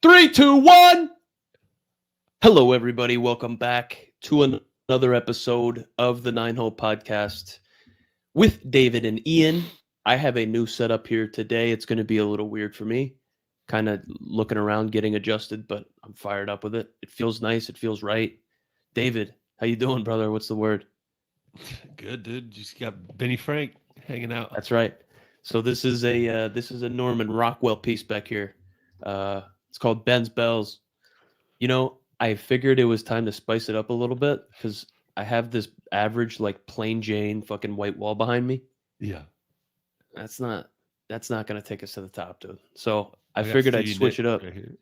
3, 2, 1. Hello, everybody. Welcome back to another episode of the Nine Hole Podcast with David and Ian. I have a new setup here today. It's going to be a little weird for me, kind of looking around, getting adjusted, but I'm fired up with it. It feels nice. It feels right. David, how you doing, brother? What's the word? Good, dude. Just got Benny Frank hanging out. That's right. So this is a Norman Rockwell piece back here. It's called Ben's Bells. You know, I figured it was time to spice it up a little bit because I have this average, like plain Jane fucking white wall behind me. Yeah. That's not gonna take us to the top, dude. So I I got figured I'd Stevie switch Nicks it up. right here.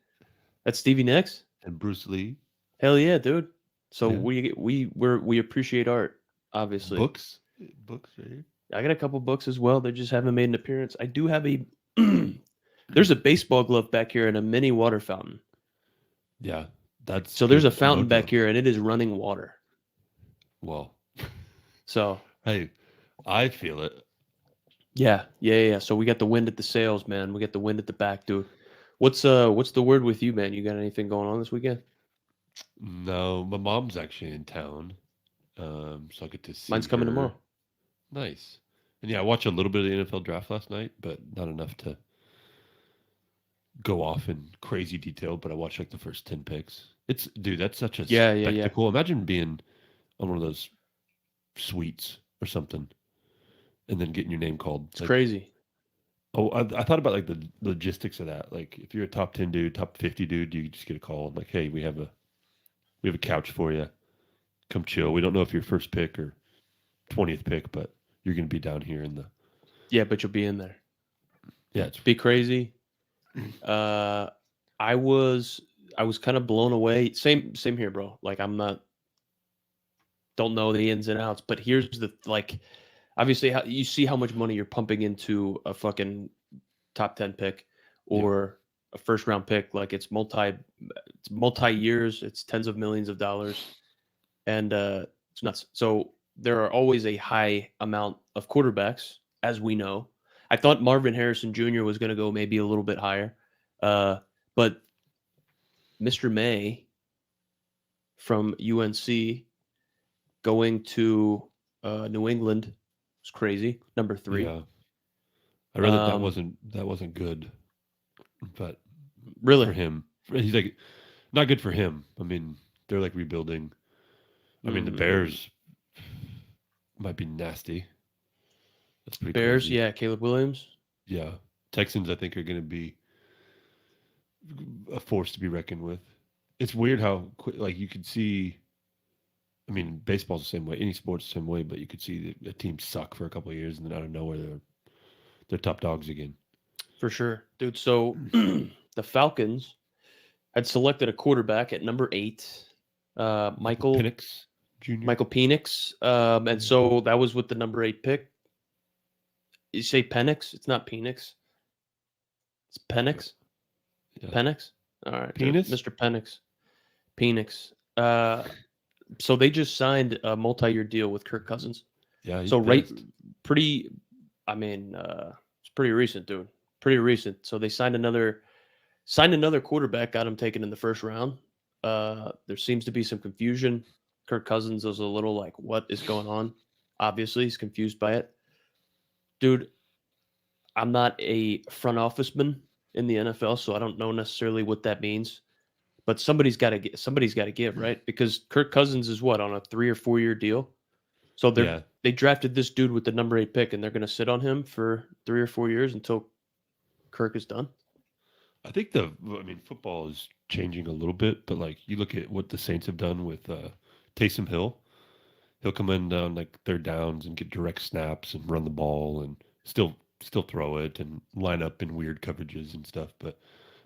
That's Stevie Nicks? And Bruce Lee. Hell yeah, dude. So Yeah. we appreciate art, obviously. Books right here. I got a couple books as well. They just haven't made an appearance. I do have a there's a baseball glove back here and a mini water fountain. Yeah. That's So there's a good fountain back mojo. here and it is running water. Well, So hey, I feel it. yeah. So we got the wind at the sails, man. We got the wind at the back, dude. What's the word with you, man? You got anything going on this weekend? No, my mom's actually in town. So I get to see Mine's coming her. tomorrow. Nice. And yeah, I watched a little bit of the NFL draft last night, but not enough to go off in crazy detail. But I watched like the first 10 picks. Dude, that's such a Yeah. spectacle. Imagine being on one of those suites or something and then getting your name called. It's Like, crazy. oh, I thought about like the logistics of that. Like, if you're a top 10 dude, top 50 dude, you just get a call like, "Hey, we have a couch for you. Come chill. We don't know if you're first pick or 20th pick, but you're going to be down here in the." Yeah, but you'll be in there. Yeah, it's Be crazy. I was kind of blown away. Same here, bro. Like don't know the ins and outs, but here's the like obviously how you see how much money you're pumping into a fucking top 10 pick yeah, or a first round pick. Like it's multi years, it's tens of millions of dollars, and it's nuts. So there are always a high amount of quarterbacks, as we know. I thought Marvin Harrison Jr. was going to go maybe a little bit higher, but Mr. May from UNC going to New England was crazy. Number 3. yeah. I read that Um, that wasn't good, but for really, him, he's like not good for him. I mean, they're like rebuilding. I mean, the Bears might be nasty. That's pretty Bears, crazy. yeah, Caleb Williams. Yeah, Texans I think are going to be a force to be reckoned with. It's weird how like you could see. I mean, baseball's the same way. Any sport's the same way, but you could see the team suck for a couple of years, and then out of nowhere they're top dogs again. For sure, dude. So the Falcons had selected a quarterback at number 8, Michael Penix Jr. Penix, and so that was with the number 8 pick. You say Penix? It's not Penix. It's Penix. Yeah. Penix. All right, Penis? Mr. Penix. Penix. So they just signed a multi-year deal with Kirk Cousins. Yeah, he's So pissed. pretty. I mean, it's pretty recent, dude. Pretty recent. So they signed another quarterback, got him taken in the first round. There seems to be some confusion. Kirk Cousins was a little like, what is going on? Obviously, he's confused by it. Dude, I'm not a front officeman in the NFL, so I don't know necessarily what that means. But somebody's got to give, right? Because Kirk Cousins is what, on a 3 or 4 year deal? So Yeah, they drafted this dude with the number 8 pick and they're going to sit on him for 3 or 4 years until Kirk is done. I think football is changing a little bit, but like you look at what the Saints have done with Taysom Hill. He'll come in down like third downs and get direct snaps and run the ball and still throw it and line up in weird coverages and stuff. But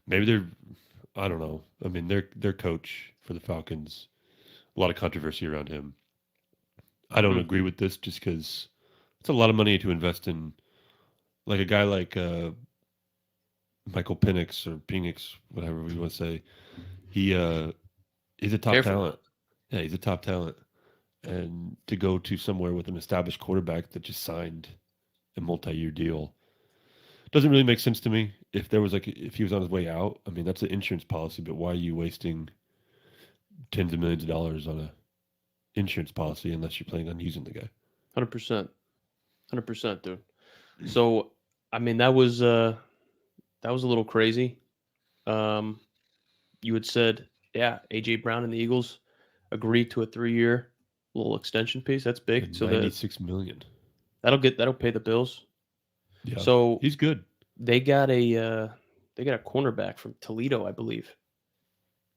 maybe I don't know. I mean, their coach for the Falcons, a lot of controversy around him. I don't agree with this just because it's a lot of money to invest in, like a guy like Michael Penix or Penix, whatever we want to say. He's a top Careful. talent. Yeah, he's a top talent. And to go to somewhere with an established quarterback that just signed a multi-year deal doesn't really make sense to me. if there was like if he was on his way out, I mean that's an insurance policy, but why are you wasting tens of millions of dollars on a insurance policy unless you're planning on using the guy? 100%. 100%, dude. So, I mean, that was a little crazy. Um, you had said, yeah, AJ Brown and the Eagles agreed to a 3-year little extension piece. That's For big. So that 96 million. that'll pay the bills. Yeah, So he's good. they got a they got a cornerback from Toledo, I believe,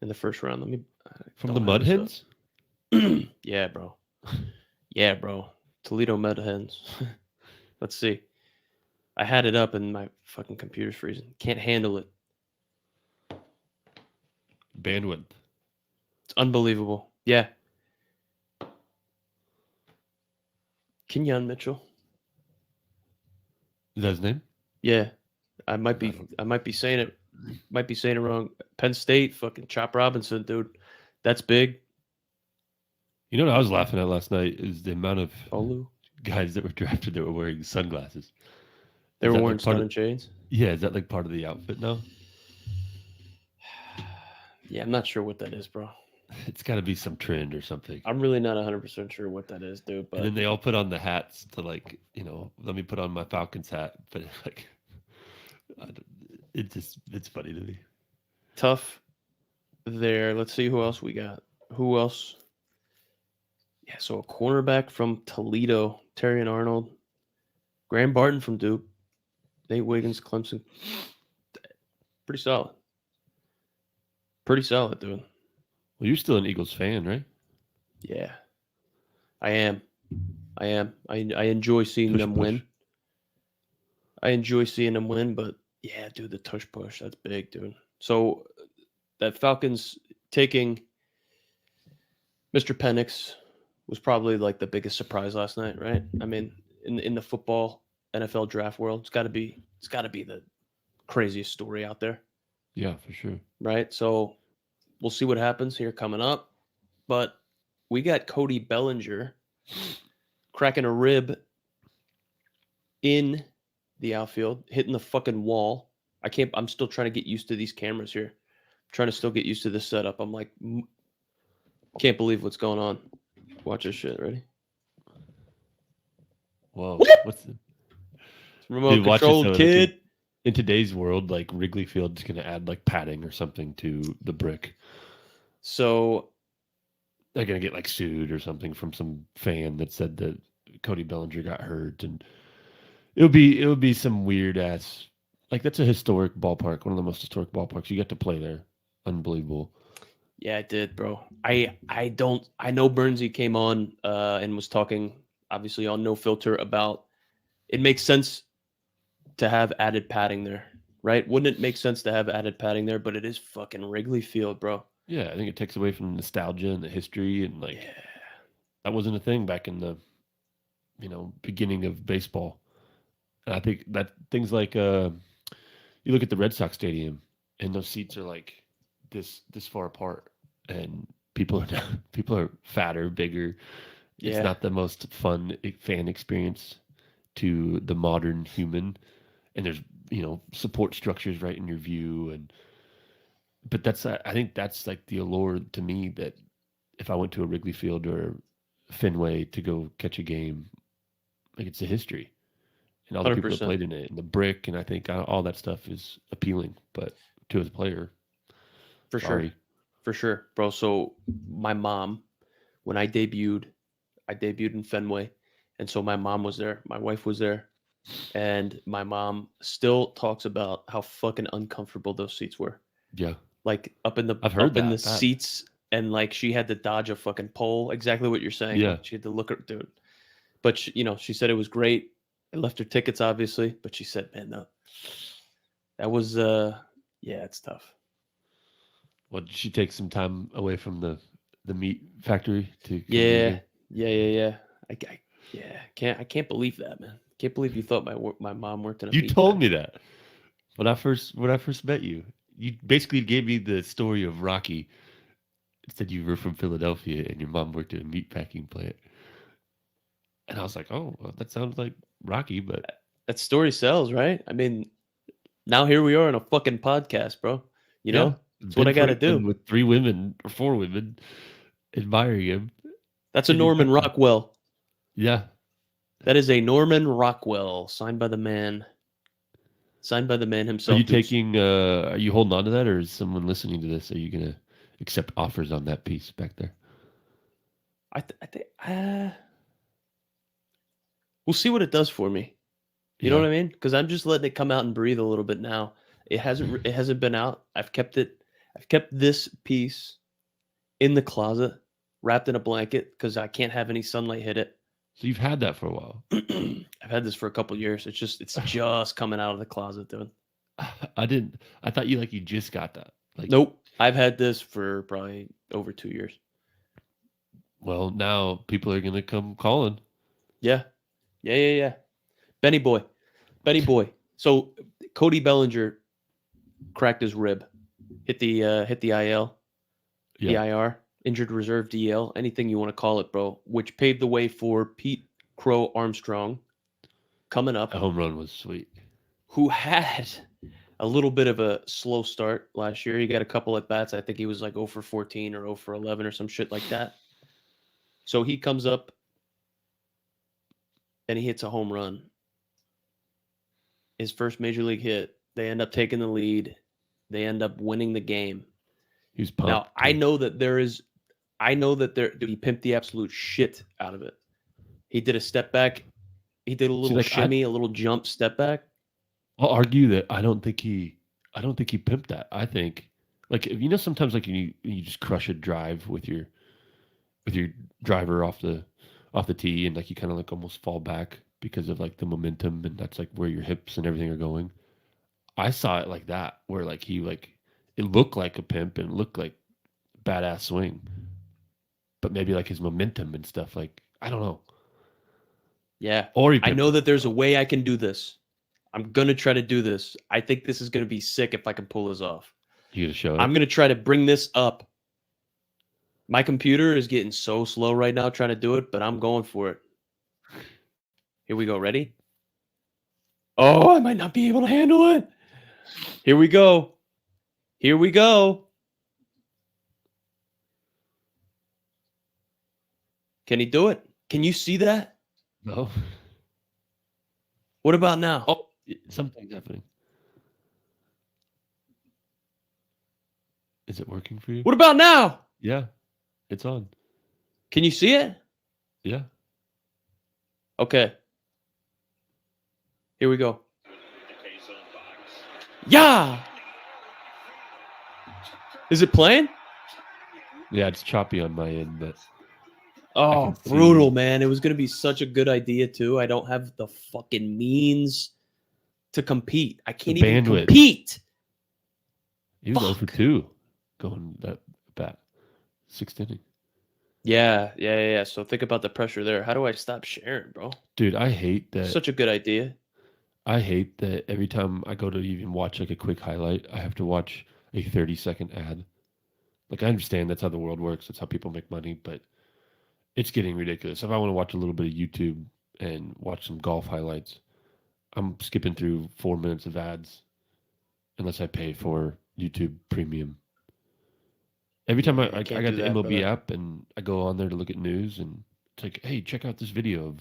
in the first round. Let me I From the don't have Mud this up. Hens? Yeah, bro. Yeah, bro. Toledo Mud Hens. Let's see. I had it up and my fucking computer's freezing. Can't handle it. Bandwidth. It's unbelievable. Yeah. Kenyon Mitchell. Is that his name? Yeah. I don't- might be saying it wrong. Penn State, fucking Chop Robinson, dude. That's big. You know what I was laughing at last night is the amount of Olu. guys that were drafted that were wearing sunglasses. They Is were that wearing like part stone of? and chains. Yeah, is that like part of the outfit now? Yeah, I'm not sure what that is, bro. It's got to be some trend or something. I'm really not 100% sure what that is, dude. And then But they all put on the hats to like, let me put on my Falcons hat. But like, it's funny to me. tough there. Let's see who else we got. Who else? Yeah, so a cornerback from Toledo, Terrion Arnold, Graham Barton from Duke, Nate Wiggins, Clemson. Pretty solid. Pretty solid, dude. Well, you're still an Eagles fan, right? Yeah, I am. I am. I enjoy seeing Push them push. win. I enjoy seeing them win, but yeah, dude, the tush push, that's big, dude. So that Falcons taking Mr. Penix was probably like the biggest surprise last night, right? I mean, in the football NFL draft world, it's got to be the craziest story out there, Yeah, for sure. right? So we'll see what happens here coming up, but we got Cody Bellinger cracking a rib in the outfield, hitting the fucking wall. I'm still trying to get used to these cameras here. I'm trying to still get used to this setup. I'm like, can't believe what's going on. Watch this shit. Ready? Whoa, what's the Remote dude? Watch this controlled though. kid. In today's world, like Wrigley Field's gonna add like padding or something to the brick. So They're gonna get like sued or something from some fan that said that Cody Bellinger got hurt, and it would be some weird ass. Like that's a historic ballpark, one of the most historic ballparks. You get to play there. Unbelievable. yeah, I did, bro. I know Bernsey came on and was talking obviously on No Filter about it makes sense to have added padding there, right? Wouldn't it make sense to have added padding there? But it is fucking Wrigley Field, bro. Yeah, I think it takes away from the nostalgia and the history, and like Yeah, that wasn't a thing back in the beginning of baseball. And I think that things like you look at the Red Sox stadium, and those seats are like this far apart, and people are people are fatter, bigger. It's yeah, not the most fun fan experience to the modern human, and there's support structures right in your view, and but that's I think that's like the allure to me that if I went to a Wrigley Field or Fenway to go catch a game, like it's a history and all the hundred people that percent played in it and the brick, and I think all that stuff is appealing, but to as a player, for sure, sorry. for sure, bro. So my mom, when I debuted in Fenway, and so my mom was there, my wife was there, and my mom still talks about how fucking uncomfortable those seats were. Yeah, Like I've heard up in the that. seats, and like she had to dodge a fucking pole. Exactly what you're saying. Yeah, Like she had to look at dude. But she said it was great. I left her tickets, obviously, but she said, "Man, no, that was yeah, it's tough." well, did she take some time away from the meat factory to come meet Yeah, you? yeah. I can't believe that, man. Can't believe you thought my mom worked in a You meat told me factory. that when I first met you. You basically gave me the story of Rocky. It said you were from Philadelphia and your mom worked at a meat packing plant. And I was like, oh, well, that sounds like Rocky, but That story sells, right? I mean, Now here we are on a fucking podcast, bro. You Yeah, know, it's what Ben I got to Franklin do. with 3 women or 4 women admiring him, That's a and he Norman took them. Rockwell. Yeah. That is a Norman Rockwell, signed by the man Are you himself, dudes. taking, are you holding on to that, or is someone listening to this, are you gonna accept offers on that piece back there? I think we'll see what it does for me. You know Yeah. what I mean? Because I'm just letting it come out and breathe a little bit now. It hasn't been out. I've kept it. I've kept this piece in the closet, wrapped in a blanket, because I can't have any sunlight hit it. So you've had that for a while. I've had this for a couple years. It's just coming out of the closet, dude. I thought you just got that. Like, Nope. I've had this for probably over 2 years. well, now people are gonna come calling. Yeah. Yeah. Benny boy. Benny boy. So Cody Bellinger cracked his rib, hit the IL, the Yeah, IR, injured reserve DL, anything you want to call it, bro. Which paved the way for Pete Crow Armstrong coming a up, home run was sweet. who had a little bit of a slow start last year. He got a couple at bats. I think he was like 0 for 14 or 0 for 11 or some shit like that. So he comes up and he hits a home run. His first major league hit. They end up taking the lead. They end up winning the game. He was Now, pumped. I Too. know that dude, he pimped the absolute shit out of it. He did a step back. He did a See, little like shimmy, a little jump step back. I'll argue that I don't think he pimped that. I think, like, if sometimes like you just crush a drive with your driver off the tee, and like you kind of like almost fall back because of like the momentum, and that's like where your hips and everything are going. I saw it like that, where like it looked like a pimp and looked like badass swing, but maybe like his momentum and stuff, like I don't know, Yeah. or he I pimped know it. that there's a way I can do this. I'm going to try to do this. I think this is going to be sick if I can pull this off. You gonna show I'm it? going to try to bring this up. My computer is getting so slow right now trying to do it, but I'm going for it. Here we go. Ready? Oh, I might not be able to handle it. Here we go. Here we go. Can he do it? Can you see that? No. What about now? Oh, something's happening. Is it working for you? What about now? Yeah, it's on. Can you see it? Yeah. Okay. Here we go. Yeah. Is it playing? Yeah, it's choppy on my end, but Oh, can see- brutal, man. It was going to be such a good idea, too. I don't have the fucking means to compete. I can't even bandwidth. compete. he was 0 for Fuck. 2 going that bat. 6th inning. Yeah. So think about the pressure there. How do I stop sharing, bro? Dude, I hate that. Such a good idea. I hate that every time I go to even watch like a quick highlight, I have to watch a 30-second ad. Like, I understand that's how the world works. That's how people make money, but it's getting ridiculous. If I want to watch a little bit of YouTube and watch some golf highlights, I'm skipping through 4 minutes of ads unless I pay for YouTube Premium. Every time Yeah, I you can't got do the that, MLB brother. app and I go on there to look at news, and it's like, hey, check out this video of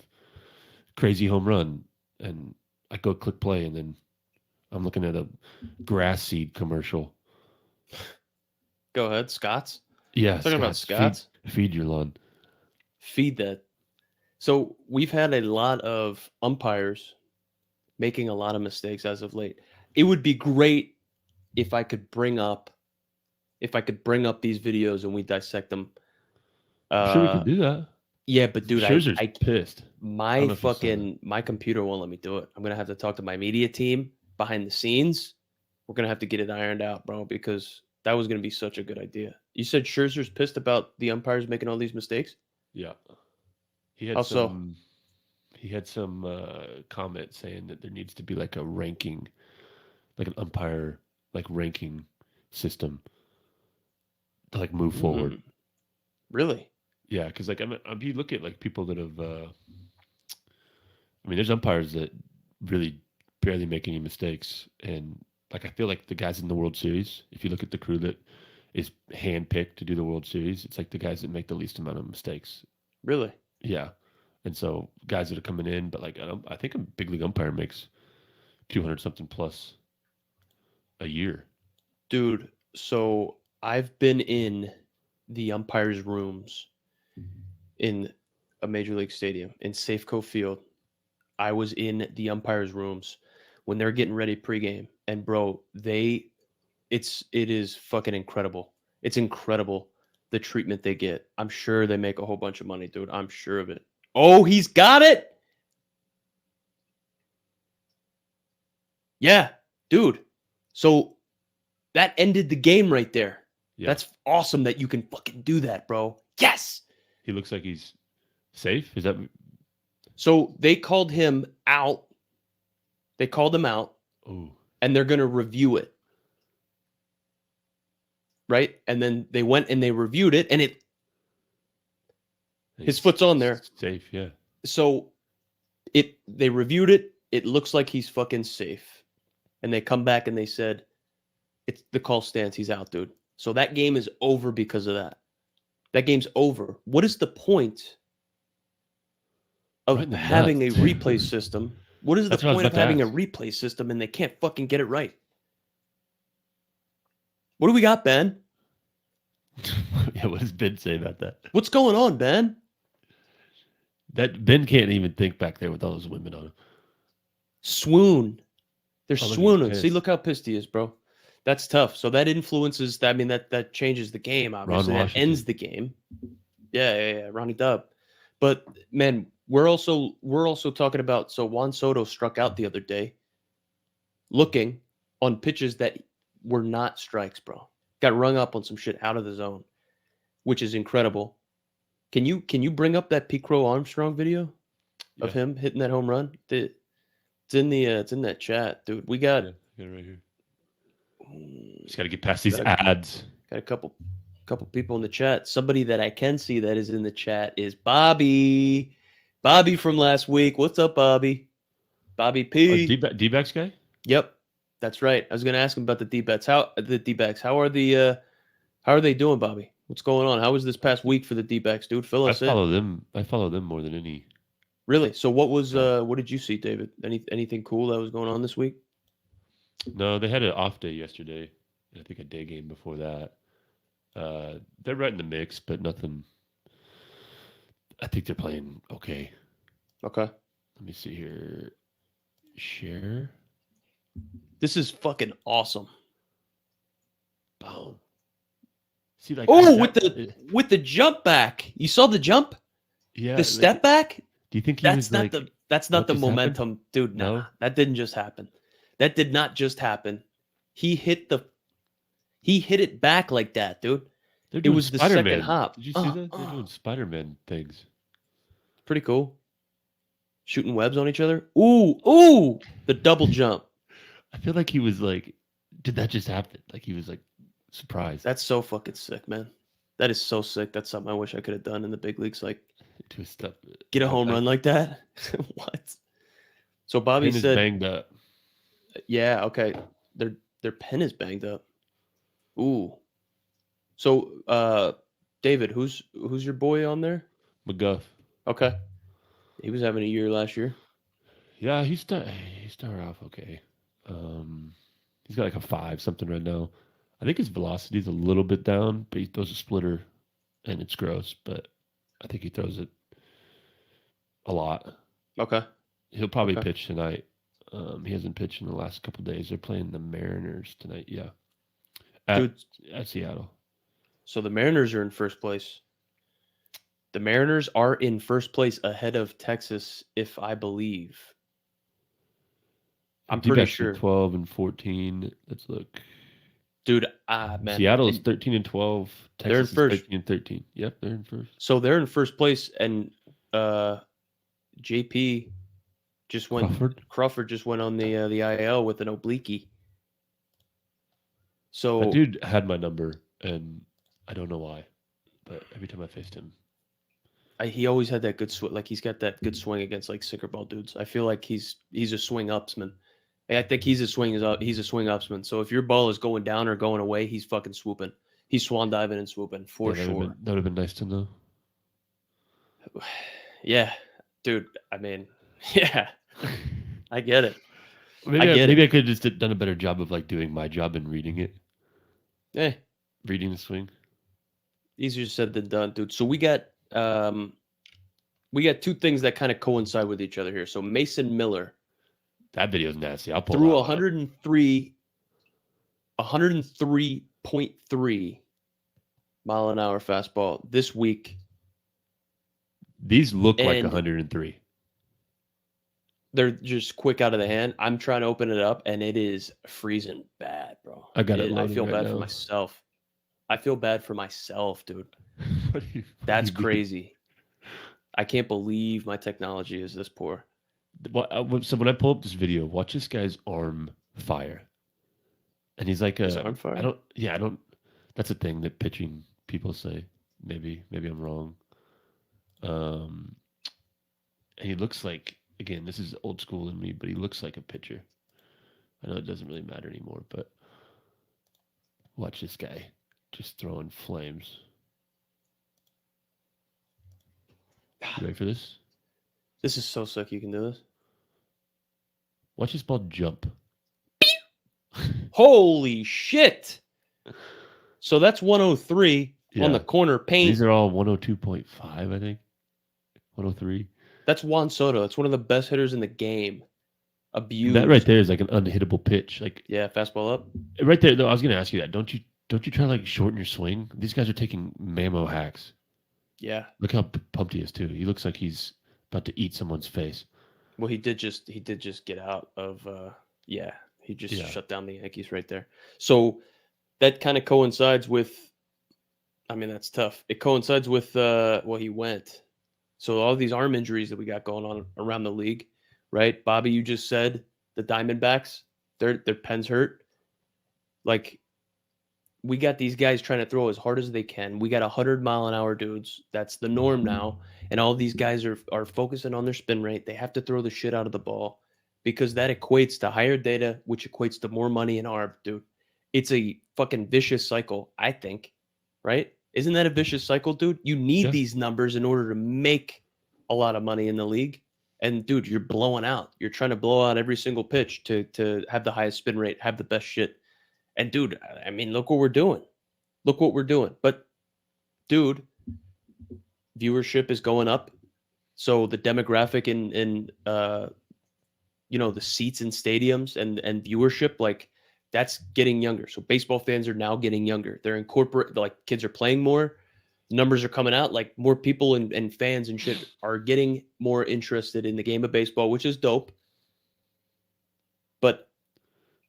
crazy home run, and I go click play, and then I'm looking at a grass seed commercial. Go ahead, Scott's. Yeah, Talking about Scott's, Scott's. feed your lawn. Feed that. So we've had a lot of umpires making a lot of mistakes as of late. It would be great if I could bring up these videos and we dissect them. I'm sure we can do that. Yeah, but dude, Scherzer's I pissed. I my don't know if you saw that. my computer won't let me do it. I'm gonna have to talk to my media team behind the scenes. We're gonna have to get it ironed out, bro, because that was gonna be such a good idea. You said Scherzer's pissed about the umpires making all these mistakes? Yeah, he had Also, some. He had some comment saying that there needs to be like a ranking, like an umpire like ranking system to like move forward. Really? Yeah, because like if you look at like people that have, I mean, there's umpires that really barely make any mistakes, and Like I feel like the guys in the World Series, if you look at the crew that is handpicked to do the World Series, it's like the guys that make the least amount of mistakes. Really? Yeah. And so guys that are coming in, but like I think a big league umpire makes 200 something plus a year. Dude, so I've been in the umpires' rooms in a major league stadium in Safeco Field. I was in the umpires' rooms when they're getting ready pregame, and bro, it is fucking incredible. It's incredible the treatment they get. I'm sure they make a whole bunch of money, dude. I'm sure of it. Oh, he's got it. Yeah, dude. So that ended the game right there. Yeah. That's awesome that you can fucking do that, bro. Yes. He looks like he's safe. Is that So they called him out. They called him out, oh and they're going to review it. Right? And then they went and they reviewed it, and his foot's on there. Safe, yeah. So they reviewed it. It looks like he's fucking safe. And they come back and they said, it's the call stands. He's out, dude. So that game is over because of that. That game's over. What is the point of Right in the having nuts. a replay system? What is the That's what I was point of about to having a ask. replay system and they can't fucking get it right? What do we got, Ben? Yeah, what does Ben say about that? What's going on, Ben? That Ben can't even think back there with all those women on him. Swoon. They're Oh, look, he's swooning. See, pissed. look how pissed he is, bro. That's tough. So that influences. I mean, that changes the game. Obviously, that Washington. ends the game. Yeah. Ronnie Dubb. But man, we're also talking about. So Juan Soto struck out the other day, looking on pitches that were not strikes, bro. Got rung up on some shit out of the zone, which is incredible. Can you bring up that Pete Crow Armstrong video of Yeah. him hitting that home run? It's in that chat, dude. We got Yeah, got it right here. mm, Just got to get past these Got ads. got a couple people in the chat. Somebody that I can see that is in the chat is Bobby. Bobby from last week. What's up, Bobby? Bobby Oh, P. D-backs guy? Yep, that's right. I was going to ask him about the D-backs. How are they doing, Bobby? What's going on? How was this past week for the D-backs, dude? Fill I us in. follow them. I follow them more than any. Really? So what did you see, David? Anything cool that was going on this week? No, they had an off day yesterday. I think a day game before that. They're right in the mix, but nothing. I think they're playing okay. Okay. Let me see here. Share. This is fucking awesome. Boom. See, like With the jump back. You saw the jump? yeah, The step back? Do you think he was like? That's not what the just happened? momentum, dude. No, No? that didn't just happen. That did not just happen. He hit it back like that, dude. They're It doing was the Spider-Man. second hop. Did you see that? They're doing Spider-Man things. Pretty cool. Shooting webs on each other. Ooh, the double jump. I feel like he was like, did that just happen? Like he was like surprised. That's so fucking sick, man. That is so sick. That's something I wish I could have done in the big leagues. Like To a step. get a home run like that. What? So Bobby Pen is said, banged up. yeah, okay. Their pen is banged up. Ooh. So David, who's your boy on there? McGuff. Okay. He was having a year last year. Yeah, he started off okay. He's got like a 5 something right now. I think his velocity is a little bit down, but he throws a splitter, and it's gross. But I think he throws it a lot. Okay. He'll probably Okay. pitch tonight. He hasn't pitched in the last couple of days. They're playing the Mariners tonight. Yeah, Dude, at Seattle. so the Mariners are in first place. The Mariners are in first place ahead of Texas, if I believe. I'm pretty D-backs are sure. 12 and 14. Let's look. Dude, man. Seattle is 13 and 12. Texas They're in is first. 13 and 13. Yep, they're in first. So they're in first place, and JP just went. Crawford just went on the IL with an oblique. So That dude had my number, and I don't know why, but every time I faced him, he always had that good swing. Like he's got that good swing against like sinker ball dudes. I feel like he's a swing upsman. I think he's a swing upsman. So if your ball is going down or going away, he's fucking swooping. He's swan diving and swooping for sure. That would have been nice to know. Yeah, dude. I mean, yeah, I get it. Maybe I could have just done a better job of like doing my job and reading it, Hey, reading the swing. easier said than done, dude. So we got two things that kind of coincide with each other here. So Mason Miller That video's nasty. I'll pull threw that 103.3 mile an hour fastball this week. These look like And 103. they're just quick out of the hand. I'm trying to open it up, and it is freezing bad, bro. I got it I loaded feel right bad now. for myself. I feel bad for myself, dude. What That's do you mean? crazy. I can't believe my technology is this poor. So when I pull up this video, watch this guy's arm fire, and he's like, His arm fire? I don't. That's a thing that pitching people say. Maybe I'm wrong. And he looks like, again, this is old school in me, but he looks like a pitcher. I know it doesn't really matter anymore, but watch this guy just throwing flames. You ready for this? This is so sick. You can do this. Watch this ball jump. Holy shit! So that's 103 on the corner paint. These are all 102.5, I think. 103. That's Juan Soto. That's one of the best hitters in the game. Abused. That right there is like an unhittable pitch. Like, yeah, fastball up. right there. No, I was going to ask you that. Don't you try to like shorten your swing? These guys are taking mammo hacks. Yeah. Look how pumped he is too. He looks like he's about to eat someone's face. Well, he did just get out of he just shut down the Yankees right there. So that kind of coincides with, I mean, that's tough. It coincides with he went. So all these arm injuries that we got going on around the league, right? Bobby, you just said the Diamondbacks, their pens hurt. Like, we got these guys trying to throw as hard as they can. We got 100-mile-an-hour dudes. That's the norm now. And all these guys are focusing on their spin rate. They have to throw the shit out of the ball because that equates to higher data, which equates to more money in ARB, dude. It's a fucking vicious cycle, I think, right? Isn't that a vicious cycle, dude? You need these numbers in order to make a lot of money in the league. And, dude, you're blowing out. You're trying to blow out every single pitch to have the highest spin rate, have the best shit. And, dude, I mean, look what we're doing. Look what we're doing. But, dude, viewership is going up. So the demographic in the seats in stadiums and viewership, like, that's getting younger. So baseball fans are now getting younger. They're incorporate, like, kids are playing more. Numbers are coming out. Like, more people and fans and shit are getting more interested in the game of baseball, which is dope. But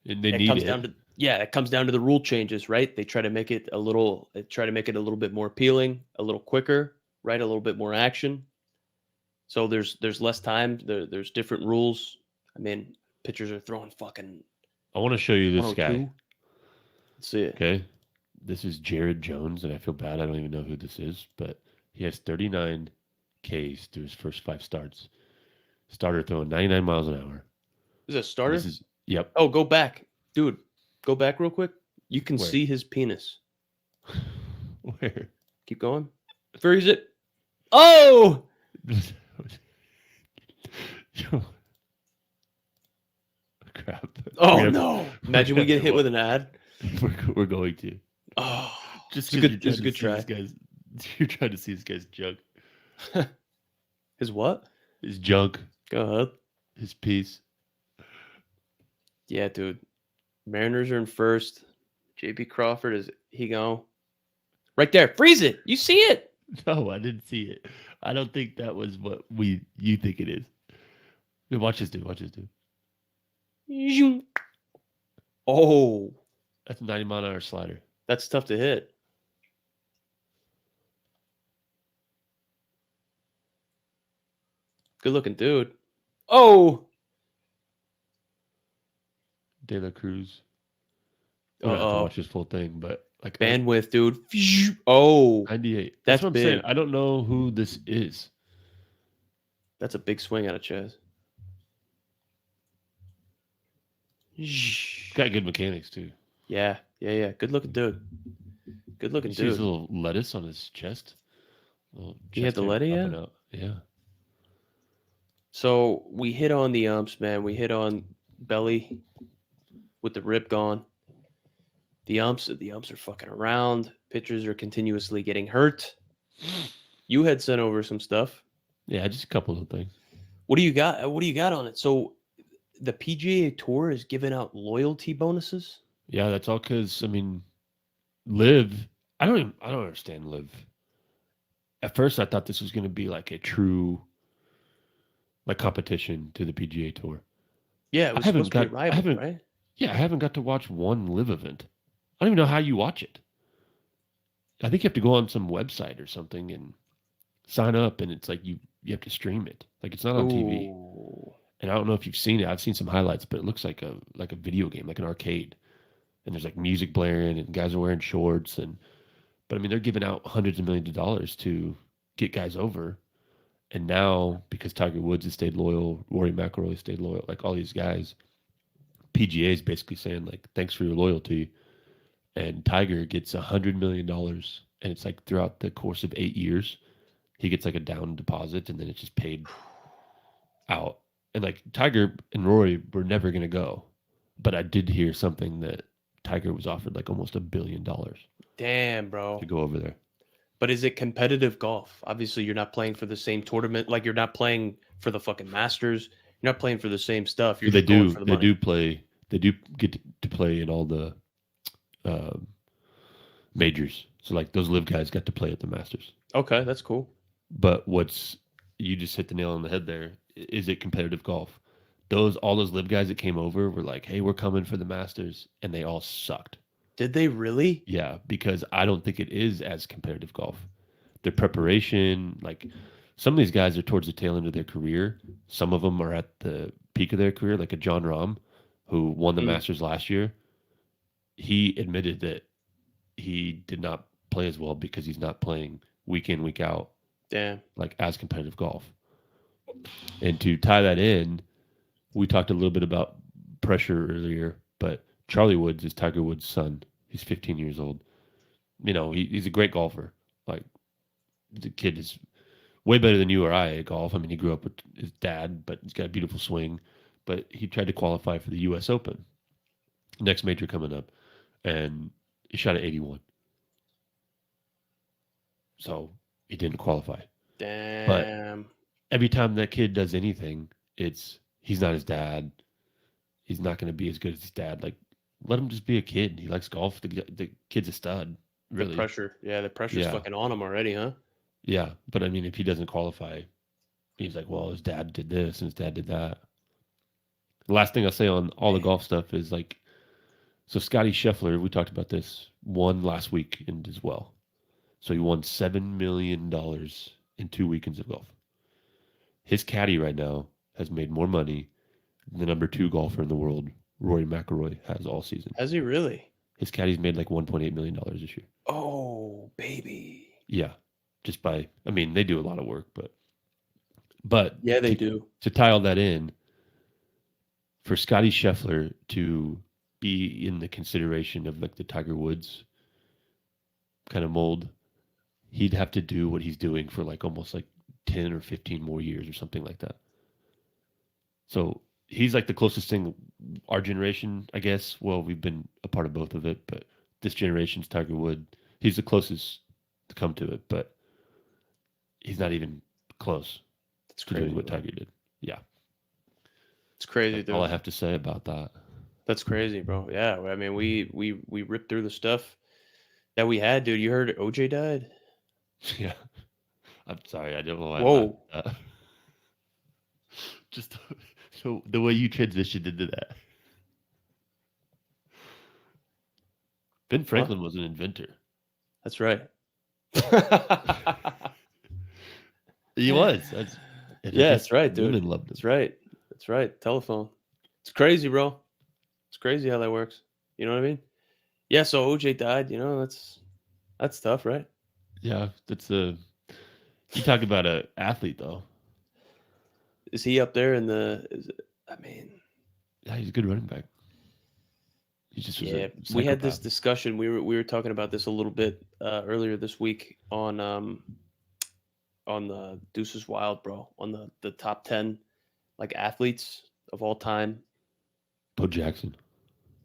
it comes down to the rule changes, right? They try to make it a little bit more appealing, a little quicker, right? A little bit more action. So there's less time. There's different rules. I mean, pitchers are throwing fucking. I want to show you this guy. Let's see it. Okay. This is Jared Jones, and I feel bad. I don't even know who this is, but he has 39 Ks through his first 5 starts. Starter throwing 99 miles an hour. Is it a starter? Yep. Oh, go back. Dude, go back real quick. You can see his penis. Where? Keep going. Freeze it. Oh! Crap. Oh, no. Imagine we get hit with an ad. We're going to. Oh, just it's a good try. You're trying to see this guy's junk. His what? His junk. Go ahead. His piece. Yeah, dude. Mariners are in first. JP Crawford is he go? Right there. Freeze it. You see it? No, I didn't see it. I don't think that was what you think it is. Watch this dude. Oh. That's a 90-mile-an-hour slider. That's tough to hit. Good looking dude. Oh. De La Cruz. I don't have to watch this full thing, but like bandwidth, dude. Oh. 98. That's what I'm saying. I don't know who this is. That's a big swing out of Chaz. Got good mechanics too. Yeah, yeah, yeah. Good looking dude. Good You looking see his dude. little lettuce on his chest, little He had chest the hair letter, yeah. popping out. Yeah, So we hit on the umps, man. We hit on Belly with the rip gone. The umps are fucking around. Pitchers are continuously getting hurt. You had sent over some stuff. yeah, just a couple of things. What do you got? What do you got on it? So the PGA Tour is giving out loyalty bonuses. Yeah, that's all because I mean, Live. I don't understand Live. At first, I thought this was going to be like a true like competition to the PGA Tour. Yeah, it was supposed to be a I rival, haven't, right? yeah, I haven't got to watch one Live event. I don't even know how you watch it. I think you have to go on some website or something and sign up, and it's like you have to stream it. Like it's not on TV. Ooh, And I don't know if you've seen it. I've seen some highlights, but it looks like a video game, like an arcade. And there's like music blaring, and guys are wearing shorts, and but I mean they're giving out hundreds of millions of dollars to get guys over. And now because Tiger Woods has stayed loyal, Rory McIlroy has stayed loyal, like all these guys, PGA is basically saying like thanks for your loyalty. And Tiger gets $100 million, and it's like throughout the course of 8 years, he gets like a down deposit, and then it's just paid out. And like Tiger and Rory were never going to go, but I did hear something that Tiger was offered like almost $1 billion damn, to bro. go over there. But is it competitive golf? Obviously, you're not playing for the same tournament. Like you're not playing for the fucking Masters. You're not playing for the same stuff. You're But just going for the they money. do play, they do get to play in all the uh, majors. So like those live guys got to play at the Masters. Okay, that's cool. But what's you just hit the nail on the head there. Is it competitive golf? Those all those live guys that came over were like, "Hey, we're coming for the Masters," and they all sucked. Did they really? Yeah, because I don't think it is as competitive golf. Their preparation, like some of these guys are towards the tail end of their career. Some of them are at the peak of their career, like a John Rahm, who won the Mm, Masters last year. He admitted that he did not play as well because he's not playing week in, week out, damn. like as competitive golf. And to tie that in, we talked a little bit about pressure earlier, but Charlie Woods is Tiger Woods' son. He's 15 years old. You know, he's a great golfer. Like the kid is way better than you or I at golf. I mean, he grew up with his dad, but he's got a beautiful swing. But he tried to qualify for the U.S. Open, next major coming up, and he shot at 81. So he didn't qualify. But Damn. every time that kid does anything, it's he's not his dad. He's not going to be as good as his dad. Like, let him just be a kid. He likes golf. The kid's a stud, The really. pressure. Yeah, the pressure's Yeah, fucking on him already, huh? yeah. But I mean, if he doesn't qualify, he's like, well, his dad did this and his dad did that. The last thing I'll say on all the Man. golf stuff is like, so Scotty Scheffler, we talked about this, won last weekend as well. So he won $7 million in 2 weekends of golf. His caddy right now has made more money than the number two golfer in the world, Rory McIlroy, has all season. Has he really? His caddy's made like $1.8 million this year. Oh, baby. Yeah, just by I mean they do a lot of work, but Yeah, they do. to tie all that in, for Scotty Scheffler to be in the consideration of like the Tiger Woods kind of mold, he'd have to do what he's doing for like almost like 10 or 15 more years or something like that. So he's like the closest thing our generation, I guess. Well, we've been a part of both of it, but this generation's Tiger Wood. He's the closest to come to it, but he's not even close That's to doing crazy, what bro. Tiger did. Yeah, It's crazy, that's all I dude. have to say about that. That's crazy, bro. Yeah, I mean, we ripped through the stuff that we had, dude. You heard OJ died? Yeah, I'm sorry. I don't know why I laughed Whoa. at that. Just so the way you transitioned into that. Ben Huh? Franklin was an inventor. That's right. He was. That's, and I Yeah, guess that's right, dude. women loved him. That's right. That's right. Telephone. It's crazy, bro. It's crazy how that works. You know what I mean? Yeah, so OJ died, that's tough, right? Yeah, that's a. You talk about a athlete though. Is he up there in the I mean, Yeah, he's a good running back. He just was a Yeah, we had this psychopath. discussion. We were talking about this a little bit earlier this week on the Deuces Wild, bro, on the top 10 like athletes of all time. Bo Jackson.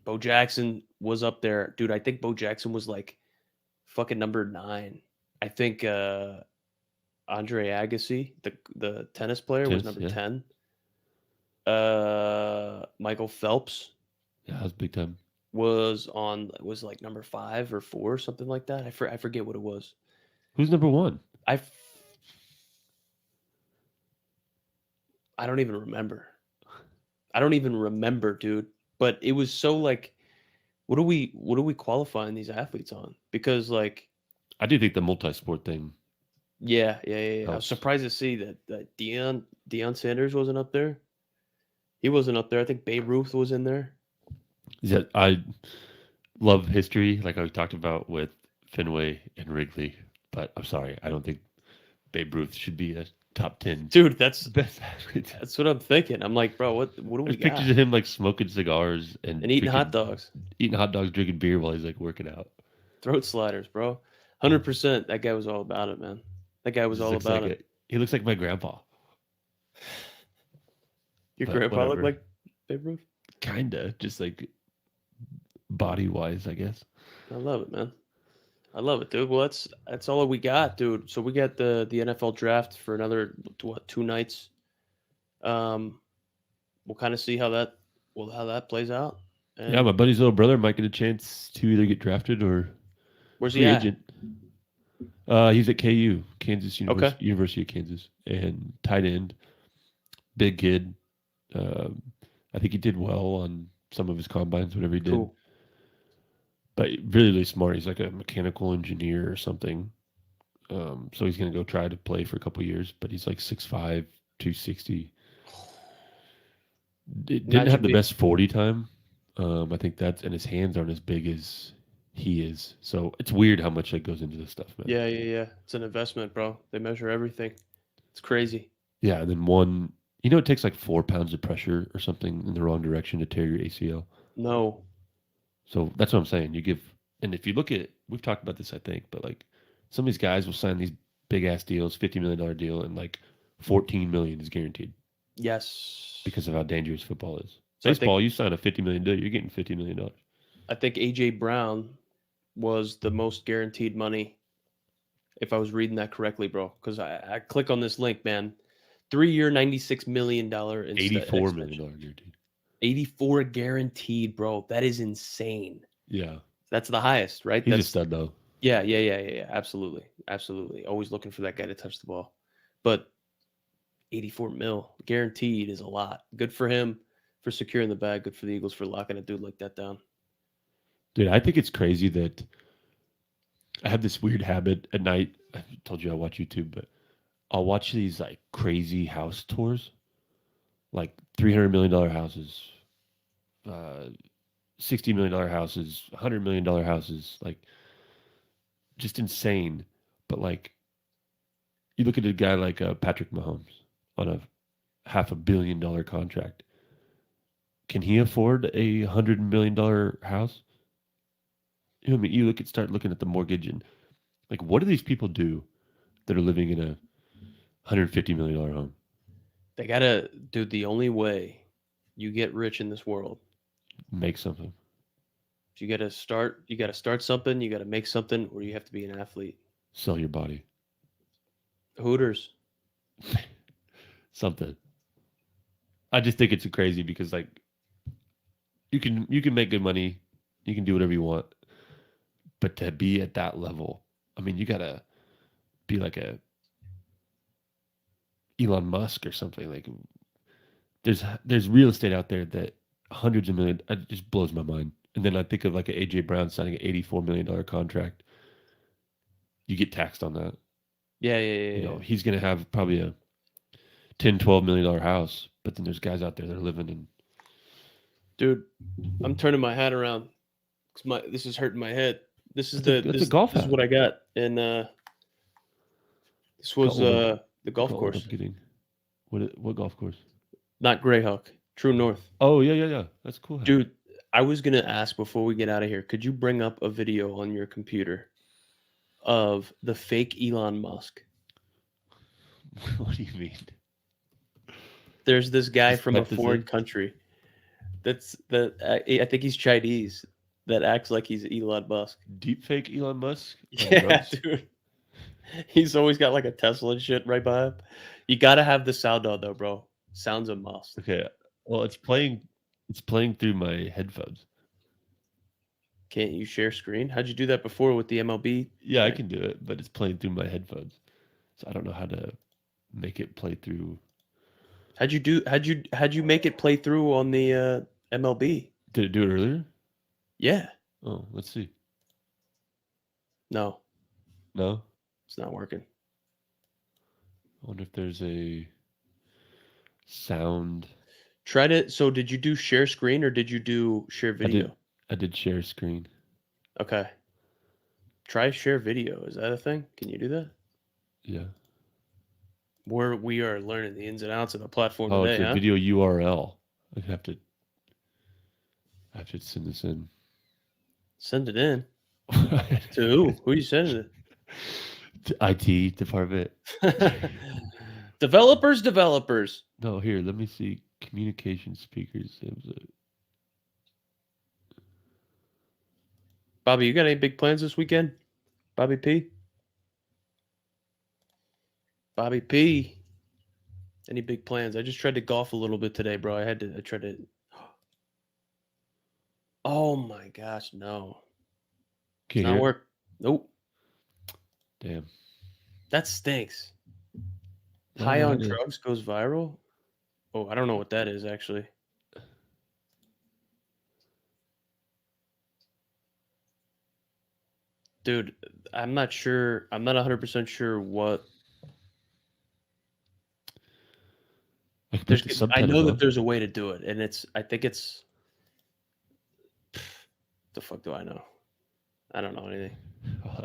Bo Jackson was up there, dude. I think Bo Jackson was like fucking number 9. I think Andre Agassi, the tennis player, was Tennis, number yeah. 10. Michael Phelps Yeah, that was big time. was like number 5 or 4 or something like that. I forget what it was. Who's number one? I f- I don't even remember. I don't even remember, dude. But it was so like, what are we qualifying these athletes on? Because like, I do think the multi-sport thing yeah. I was helps. surprised to see that Deion Sanders wasn't up there. He wasn't up there. I think Babe Ruth was in there. Is that I love history, like I talked about with Fenway and Wrigley, but I'm sorry, I don't think Babe Ruth should be a top 10 Dude, that's best athlete. that's what I'm thinking. I'm like, bro, what do we There's pictures got? of him like smoking cigars and And eating hot drinking, dogs, eating hot dogs, drinking beer while he's like working out. throat sliders, bro. 100%. That guy was all about it, man. That guy He was just all looks about like it. he looks like my grandpa, Your but grandpa looked whatever. like Babe Ruth. Kinda, just like body wise, I guess. I love it, man. I love it, dude. Well, that's all we got, dude. So we got the NFL draft for another 2 nights. Um, we'll kind of see how that plays out. Yeah, my And buddy's little brother might get a chance to either get drafted or where's he free at? agent. He's at KU, Kansas Okay, University of Kansas, and tight end, big kid. Um, I think he did well on some of his combines, whatever he did. cool. But really, really smart. He's like a mechanical engineer or something. So he's gonna go try to play for a couple years. But he's like 6'5", 260. Didn't have Imagine the me. best 40 time. I think that's and his hands aren't as big as he is. So it's weird how much that goes into this stuff, man. Yeah. It's an investment, bro. They measure everything. It's crazy. Yeah, and then one, it takes like 4 pounds of pressure or something in the wrong direction to tear your ACL. No, So that's what I'm saying. And if you look at, we've talked about this, I think, but like some of these guys will sign these big ass deals, $50 million deal, and like 14 million is guaranteed yes. because of how dangerous football is. So Baseball, you sign a 50 million deal, you're getting $50 million. I think AJ Brown was the most guaranteed money, if I was reading that correctly, bro. Because I click on this link, man. 3-year, $96 million $84 million extension. guaranteed. 84 guaranteed, bro. That is insane. Yeah, That's the highest, right? he's a That's stud though. yeah. Absolutely. Always looking for that guy to touch the ball. But 84 mil guaranteed is a lot. Good for him for securing the bag. Good for the Eagles for locking a dude like that down. Dude, I think it's crazy that I have this weird habit at night. I told you I watch YouTube, but I'll watch these like crazy house tours, like $300 million houses, $60 million houses, $100 million houses, like just insane. But like you look at a guy like Patrick Mahomes on a $500 million contract. Can he afford a $100 million house? You know what I mean? Start looking at the mortgage and like, what do these people do that are living in a $150 million home? They gotta, dude. The only way you get rich in this world, Make something. you gotta start. You gotta start something. You gotta make something, or you have to be an athlete. Sell your body. Hooters. Something. I just think it's crazy because like you can make good money, you can do whatever you want, but to be at that level, I mean, you gotta be like a Elon Musk or something. Like there's real estate out there that hundreds of million. It just blows my mind. And then I think of like an AJ Brown signing an $84 million contract. You get taxed on that. Yeah. He's gonna have probably a 10, $12 million house, but then there's guys out there that are living in. Dude, I'm turning my hat around because this is hurting my head. This is That's a golf this is hat. what I got, and this was the golf How old I'm course, getting. What golf course? not Greyhawk, True North. Oh yeah. That's a cool hat. Dude, I was gonna ask before we get out of here, could you bring up a video on your computer of the fake Elon Musk? What do you mean? There's this guy Just from a type this foreign in. country I think he's Chinese that acts like he's Elon Musk. Deep fake Elon Musk on Yeah, drugs. dude. He's always got like a Tesla and shit right by him. You gotta have the sound on though, bro. Sounds a must. Okay. Well, it's playing. It's playing through my headphones. Can't you share screen? How'd you do that before with the MLB Yeah, I thing? can do it, but it's playing through my headphones. So I don't know how to make it play through. How'd you make it play through on the MLB? Did it do it earlier? Yeah. Oh, let's see. No, No. it's not working. I wonder if there's a sound. Try to so did you do share screen or did you do share I did. video? I did share screen. Okay. Try share video. Is that a thing? Can you do that? Yeah. We are learning the ins and outs of the platform Oh, it's today, a huh? video URL. I have to. I have to send this in. Send it in. To who? Who are you sending To IT department. it? Developers. No, here. Let me see. Communication speakers. It was a, Bobby, you got any big plans this weekend? Bobby P? Bobby P. Any big plans? I just tried to golf a little bit today, bro. I tried to. Oh my gosh, no. can It's you not hear it? work. Nope. Damn. That stinks. I don't High know how on to- drugs goes viral. Oh, I don't know what that is actually. Dude, I'm not sure. I'm not 100% sure what. I can There's put the I know subtitles that on. there's a way to do it and I think it's the fuck do I know? I don't know anything.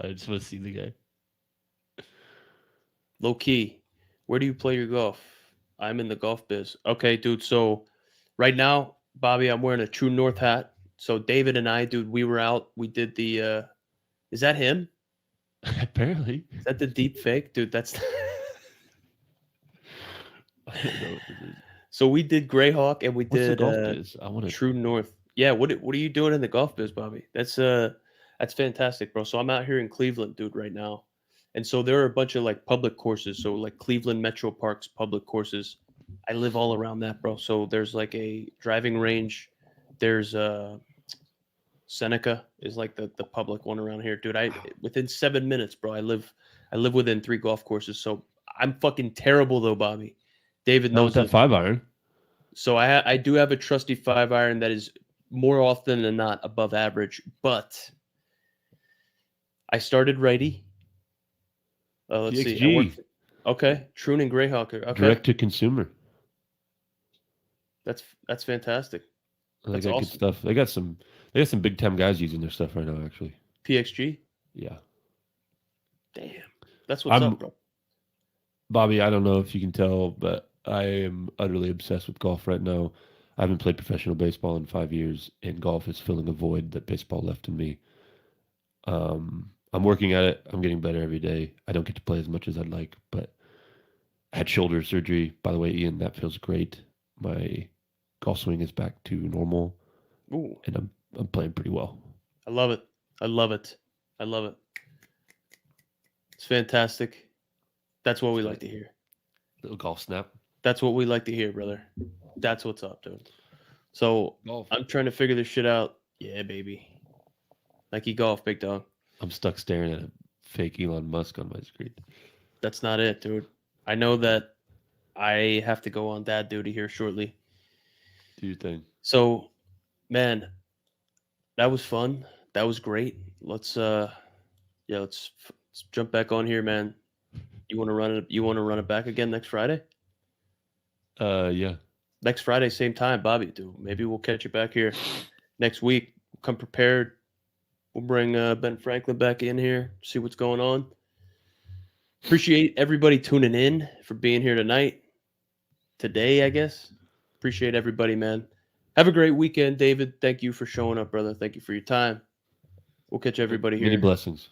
I just want to see the guy. Low key. Where do you play your golf? I'm in the golf biz. Okay, dude. So right now, Bobby, I'm wearing a True North hat. So David and I, dude, we were out. We did the is that him? Apparently. Is that the deep fake? Dude, that's I don't know what this is. so we did Greyhawk and we What's the did golf biz? I want to. True North. Yeah, what are you doing in the golf biz, Bobby? That's fantastic, bro. So I'm out here in Cleveland, dude, right now. And so there are a bunch of like public courses. So like Cleveland Metro Parks public courses. I live all around that, bro. So there's like a driving range. There's Seneca is like the public one around here, dude. Within 7 minutes, bro. I live within 3 golf courses. So I'm fucking terrible though, Bobby. David Not with knows that this. 5-iron. So I do have a trusty 5-iron that is more often than not above average, but I started righty. Let's see. I DXG. worked. Okay, Troon and Greyhawk. Okay, Direct to consumer. that's fantastic. They That's got good awesome. stuff. They got some. They got some big time guys using their stuff right now. Actually. PXG. Yeah. Damn, that's what's I'm up, bro. Bobby. I don't know if you can tell, but I am utterly obsessed with golf right now. I haven't played professional baseball in 5 years, and golf is filling a void that baseball left in me. I'm working at it. I'm getting better every day. I don't get to play as much as I'd like, but I had shoulder surgery. By the way, Ian, that feels great. My golf swing is back to normal, Ooh, and I'm playing pretty well. I love it. I love it. I love it. It's fantastic. That's what we like to hear. Little golf snap. That's what we like to hear, brother. That's what's up, dude. So Golf. I'm trying to figure this shit out. Yeah, baby. Nike Golf, big dog. I'm stuck staring at a fake Elon Musk on my screen. That's not it, dude. I know that I have to go on dad duty here shortly. Do your thing. So, man, that was fun. That was great. Let's let's jump back on here, man. You want to run it? You want to run it back again next Friday? Yeah. Next Friday, same time, Bobby. Dude, maybe we'll catch you back here next week. Come prepared. We'll bring Ben Franklin back in here, see what's going on. Appreciate everybody tuning in for being here tonight. Today, I guess. Appreciate everybody, man. Have a great weekend, David. Thank you for showing up, brother. Thank you for your time. We'll catch everybody Many here. blessings.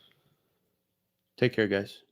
Take care, guys.